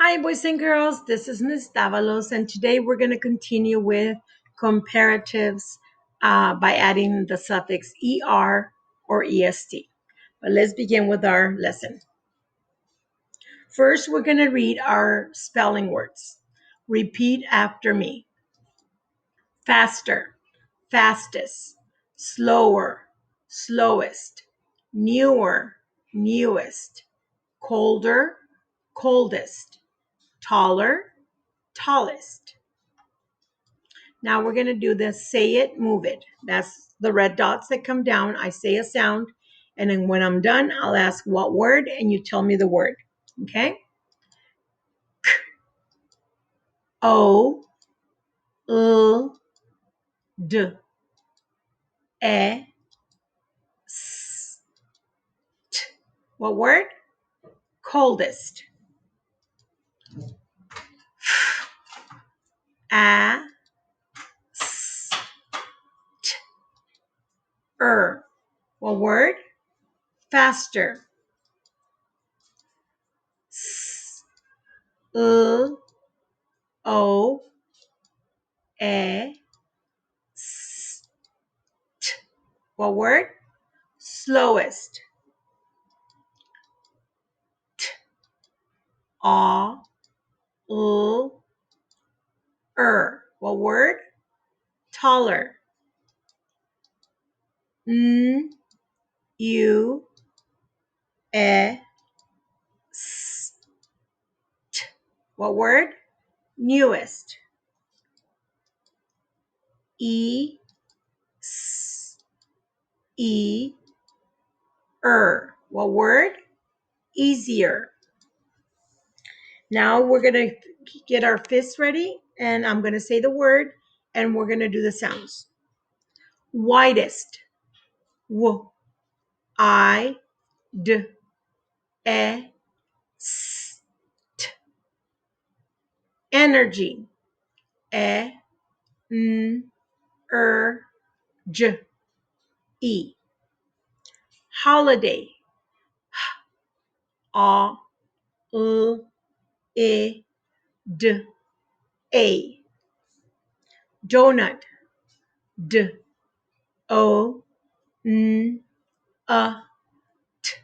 Hi, boys and girls. This is Ms. Davalos, and today we're going to continue with comparatives by adding the suffix er or est. But let's begin with our lesson. First, we're going to read our spelling words. Repeat after me. Faster, fastest, slower, slowest, newer, newest, colder, coldest, taller, tallest. Now we're going to do the say it, move it. That's the red dots that come down. I say a sound, and then when I'm done, I'll ask what word, and you tell me the word. Okay? O, L, D, E, S, T. What word? Coldest. A, S, T, What word? Faster. S, L, O, E, S, T. What word? Slowest. T, A, L, What word? Taller. N, U, E, S, T. What word? Newest. E, S, E, What word? Easier. Now we're going to get our fists ready, and I'm going to say the word, and we're going to do the sounds. Widest. W, I, D, E, S, T. Energy. E, N, J, E. Holiday. A, L, I, D, A. Donut. D, O, N, T.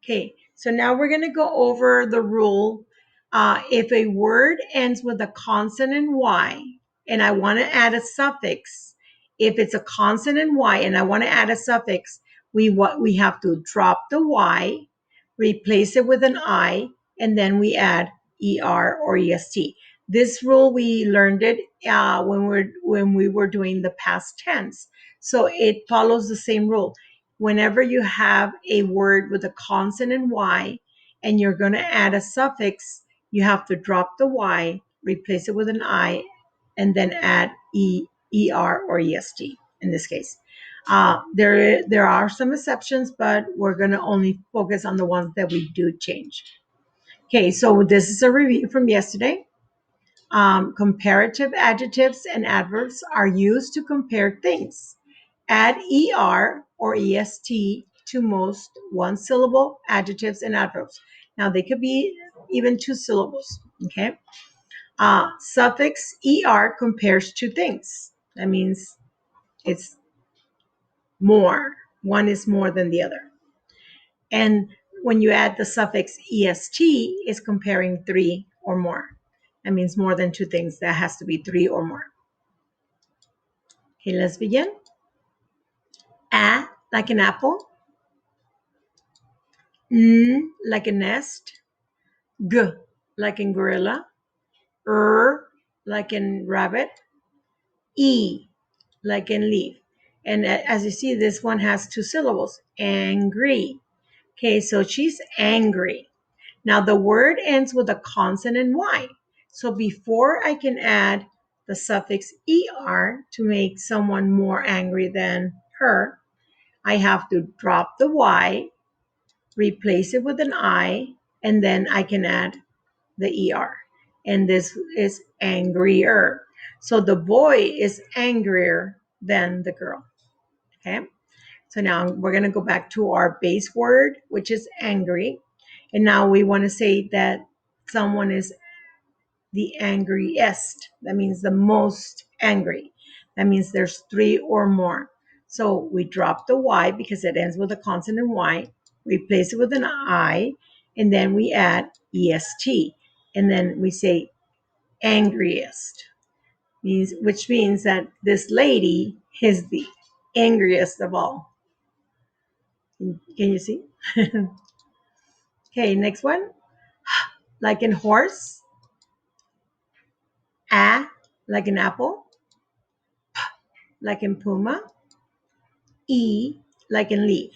Okay, so now we're going to go over the rule. If a word ends with a consonant Y and I want to add a suffix, if it's a consonant Y and I want to add a suffix, we have to drop the Y, replace it with an I, and then we add ER or EST. This rule, we learned it when we were doing the past tense. So it follows the same rule. Whenever you have a word with a consonant Y and you're going to add a suffix, you have to drop the Y, replace it with an I, and then add ER or EST in this case. There are some exceptions, but we're going to only focus on the ones that we do change. Okay, so this is a review from yesterday. Comparative adjectives and adverbs are used to compare things. Add ER or EST to most one-syllable adjectives and adverbs. Now, they could be even two syllables, okay? Suffix ER compares two things. That means it's more. One is more than the other. And when you add the suffix EST, it's comparing three or more. That means more than two things. That has to be three or more. Okay, let's begin. A, like an apple. N, like a nest. G, like in gorilla. Like in rabbit. E, like in leaf. And as you see, this one has two syllables. Angry. Okay, so she's angry. Now the word ends with a consonant Y. So before I can add the suffix ER to make someone more angry than her, I have to drop the Y, replace it with an I, and then I can add the ER. And this is angrier. So the boy is angrier than the girl. Okay. So now we're going to go back to our base word, which is angry. And now we want to say that someone is the angriest. That means the most angry. That means there's three or more. So we drop the Y because it ends with a consonant Y, replace it with an I, and then we add EST. And then we say angriest, which means that this lady is the angriest of all. Can you see? Okay, next one. Like in horse, A, like in apple, like in puma, E, like in leaf.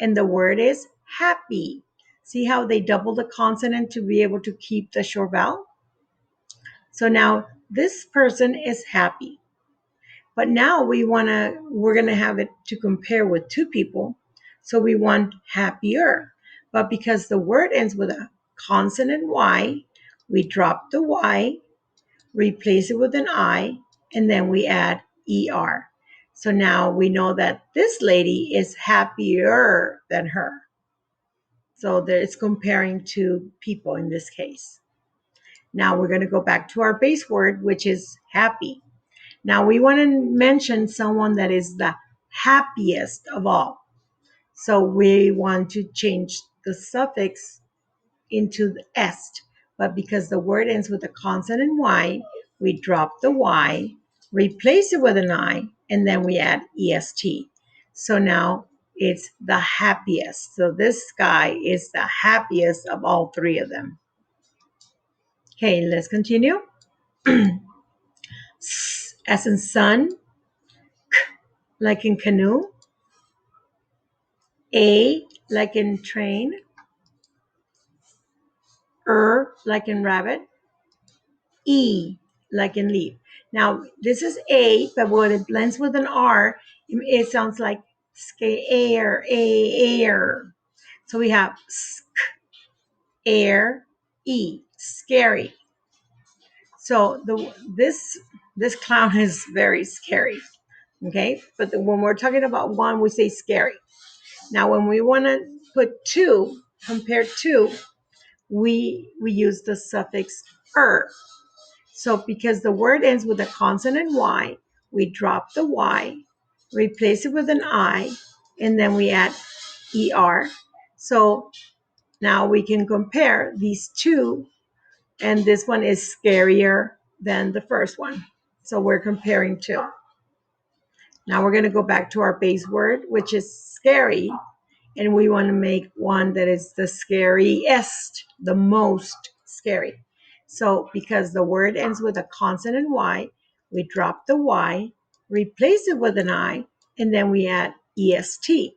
And the word is happy. See how they double the consonant to be able to keep the short vowel? So now this person is happy. But now we're gonna have it to compare with two people. So we want happier. But because the word ends with a consonant Y, we drop the Y, replace it with an I, and then we add ER. So now we know that this lady is happier than her. So there it's comparing to people in this case. Now we're going to go back to our base word, which is happy. Now we want to mention someone that is the happiest of all. So we want to change the suffix into the est, but because the word ends with a consonant Y, we drop the Y, replace it with an I, and then we add est. So now it's the happiest. So this guy is the happiest of all three of them. Okay, let's continue. As in sun, like in canoe, A, like in train, like in rabbit, E, like in leaf. Now, this is A, but when it blends with an R, it sounds like air, air. So we have sk, air, E, scary. So this clown is very scary. Okay, but when we're talking about one, we say scary. Now, when we want to put two, compare two, we use the suffix er. So because the word ends with a consonant Y, we drop the Y, replace it with an I, and then we add ER. So now we can compare these two, and this one is scarier than the first one. So we're comparing two. Now we're going to go back to our base word, which is scary, and we want to make one that is the scariest, the most scary. So because the word ends with a consonant Y, we drop the Y, replace it with an I, and then we add EST.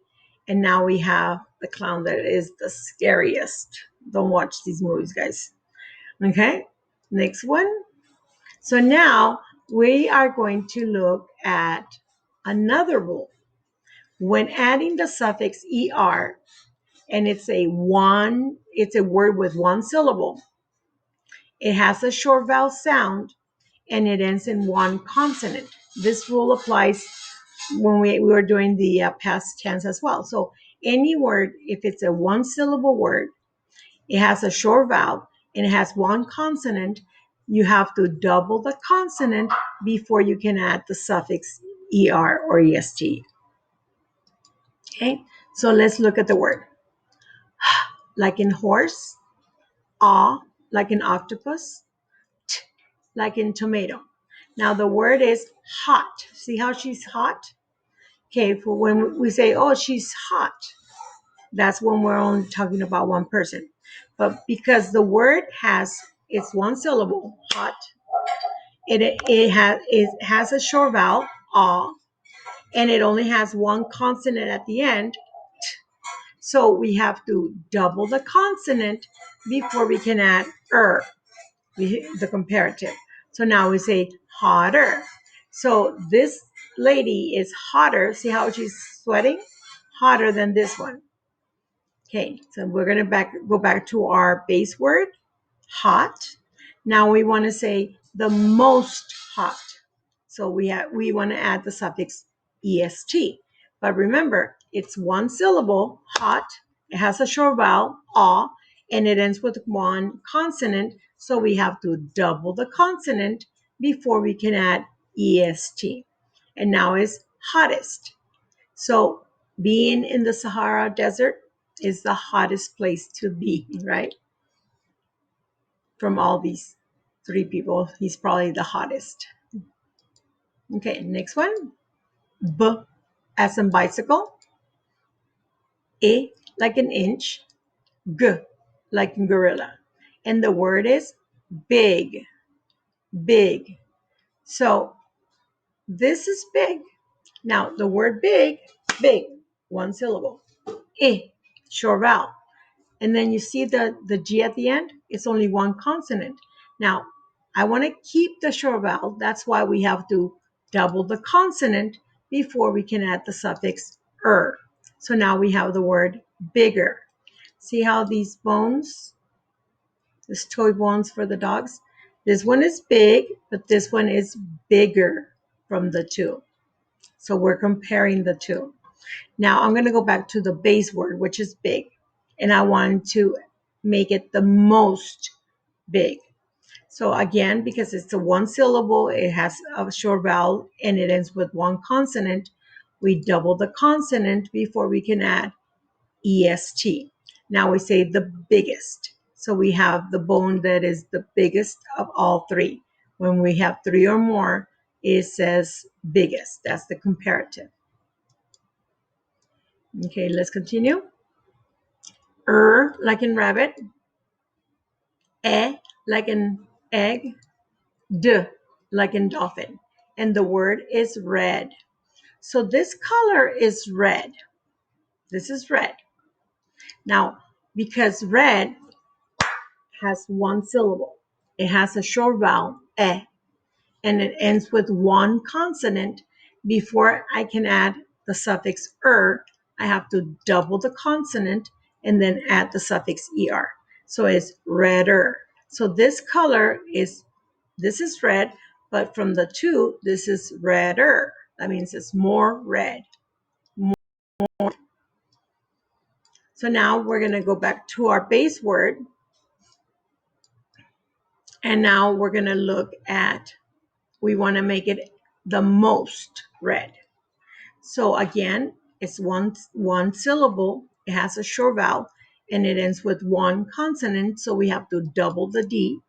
And now we have the clown that is the scariest. Don't watch these movies, guys. Okay, next one. So now we are going to look at another rule. When adding the suffix er, and it's a word with one syllable, it has a short vowel sound, and it ends in one consonant. This rule applies when we were doing the past tense as well. So any word, if it's a one syllable word, it has a short vowel and it has one consonant, you have to double the consonant before you can add the suffix er or est. Okay, so let's look at the word. Like in horse, ah, like in octopus, t, like in tomato. Now the word is hot. See how she's hot? Okay, for when we say, oh, she's hot, that's when we're only talking about one person. But because the word it's one syllable, hot, it has a short vowel, ah, and it only has one consonant at the end. So we have to double the consonant before we can add the comparative. So now we say hotter. So this lady is hotter. See how she's sweating? Hotter than this one. Okay, so we're going to go back to our base word, hot. Now we want to say the most hot. So we want to add the suffix est. But remember, it's one syllable, hot. It has a short vowel, ah, and it ends with one consonant, so we have to double the consonant before we can add est. And now is hottest. So being in the Sahara Desert is the hottest place to be, right? From all these three people, he's probably the hottest. Okay, next one. B as in bicycle. I like an inch. G like in gorilla. And the word is big, big. So this is big. Now the word big, big, one syllable. I, short vowel. And then you see the G at the end, it's only one consonant. Now, I want to keep the short vowel. That's why we have to double the consonant before we can add the suffix er. So now we have the word bigger. See how these bones, this toy bones for the dogs, this one is big, but this one is bigger from the two. So we're comparing the two. Now I'm going to go back to the base word, which is big, and I want to make it the most big. So again, because it's a one syllable, it has a short vowel and it ends with one consonant, we double the consonant before we can add est. Now we say the biggest. So we have the bone that is the biggest of all three. When we have three or more, it says biggest. That's the comparative. Okay, let's continue. Like in rabbit. Like in egg. D like in dolphin. And the word is red. So this color is red. This is red. Now, because red has one syllable, it has a short vowel, and it ends with one consonant. Before I can add the suffix I have to double the consonant and then add the suffix er. So it's redder. So this color is, this is red, but from the two, this is redder. That means it's more red. More. So now we're going to go back to our base word. And now we're going to look at, we want to make it the most red. So again, it's one syllable. It has a short vowel and it ends with one consonant. So we have to double the D.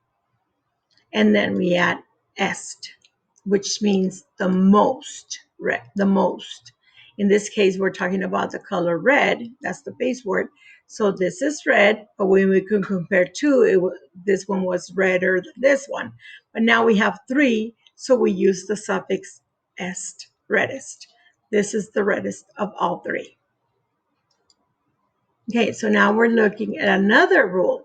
And then we add est, which means the most red, the most. In this case, we're talking about the color red. That's the base word. So this is red, but when we can compare two, this one was redder than this one. But now we have three, so we use the suffix est, reddest. This is the reddest of all three. Okay, so now we're looking at another rule.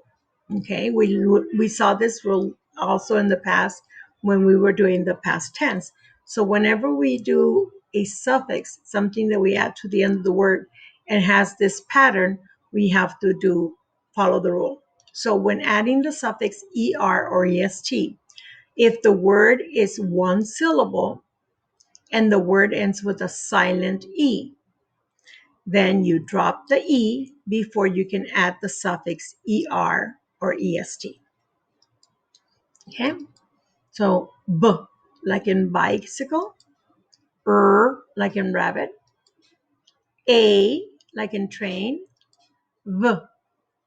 Okay, we saw this rule also in the past when we were doing the past tense. So whenever we do a suffix, something that we add to the end of the word and has this pattern, we have to follow the rule. So when adding the suffix er or est, if the word is one syllable and the word ends with a silent e, then you drop the e before you can add the suffix er or est. Okay, so b like in bicycle, like in rabbit, a like in train, v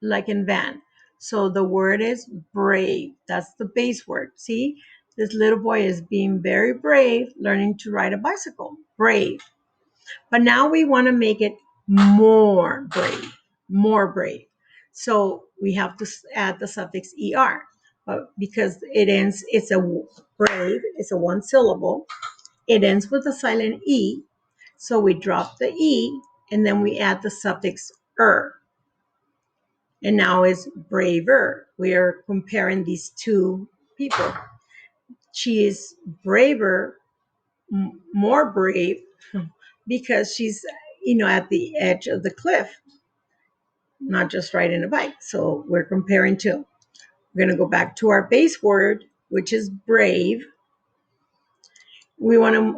like in van. So the word is brave. That's the base word. See, this little boy is being very brave, learning to ride a bicycle. Brave. But now we want to make it more brave, more brave. So we have to add the suffix er, because it ends, it's a brave, it's a one syllable. It ends with a silent e. So we drop the e and then we add the suffix And now it's braver. We are comparing these two people. She is braver, more brave, because she's, at the edge of the cliff, not just riding a bike. So we're comparing two. We're going to go back to our base word, which is brave. We want to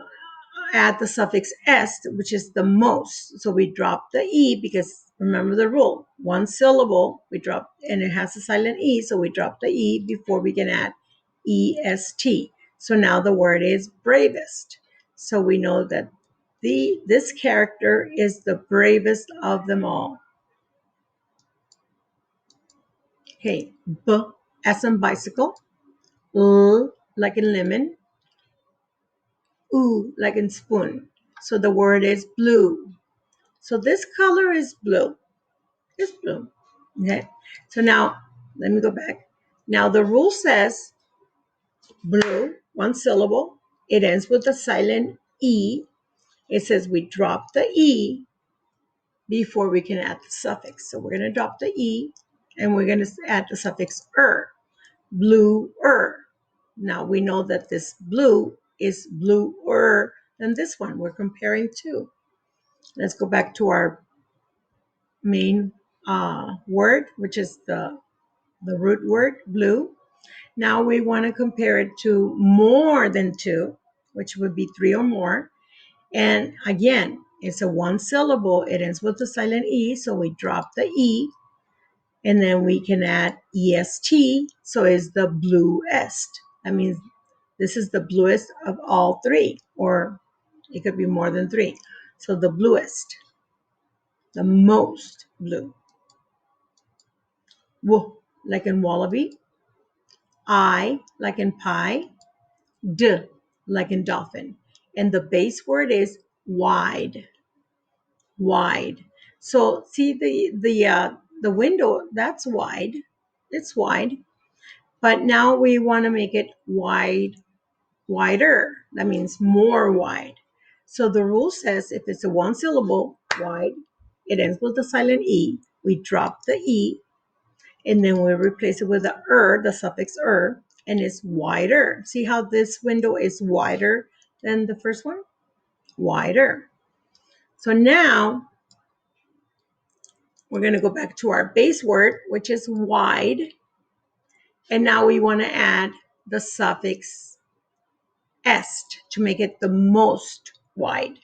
add the suffix est, which is the most. So we drop the e because Remember the rule. One syllable, we drop, and it has a silent E, so we drop the E before we can add EST. So now the word is bravest. So we know that this character is the bravest of them all. Okay, B as in bicycle, L like in lemon, U like in spoon. So the word is blue. So this color is blue. It's blue. Okay. So now let me go back. Now the rule says blue, one syllable. It ends with a silent E. It says we drop the E before we can add the suffix. So we're going to drop the E and we're going to add the suffix er. Bluer. Now we know that this blue is bluer than this one. We're comparing two. Let's go back to our main word, which is the root word, blue. Now we want to compare it to more than two, which would be three or more. And again, it's a one syllable. It ends with a silent E, so we drop the E, and then we can add EST, so it's the bluest. That means this is the bluest of all three, or it could be more than three. So the bluest, the most blue. W, like in wallaby. I, like in pie. D, like in dolphin. And the base word is wide. Wide. So see the window, that's wide. It's wide. But now we want to make it wider. That means more wide. So the rule says if it's a one syllable, wide, it ends with a silent E. We drop the E and then we replace it with the the suffix and it's wider. See how this window is wider than the first one? Wider. So now we're going to go back to our base word, which is wide. And now we want to add the suffix est to make it the most wide.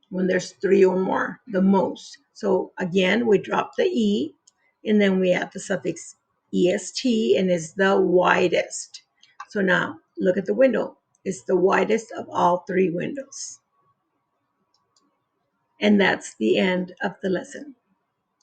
When there's three or more, the most. So again, we drop the E and then we add the suffix est and it's the widest. So now look at the window. It's the widest of all three windows. And that's the end of the lesson.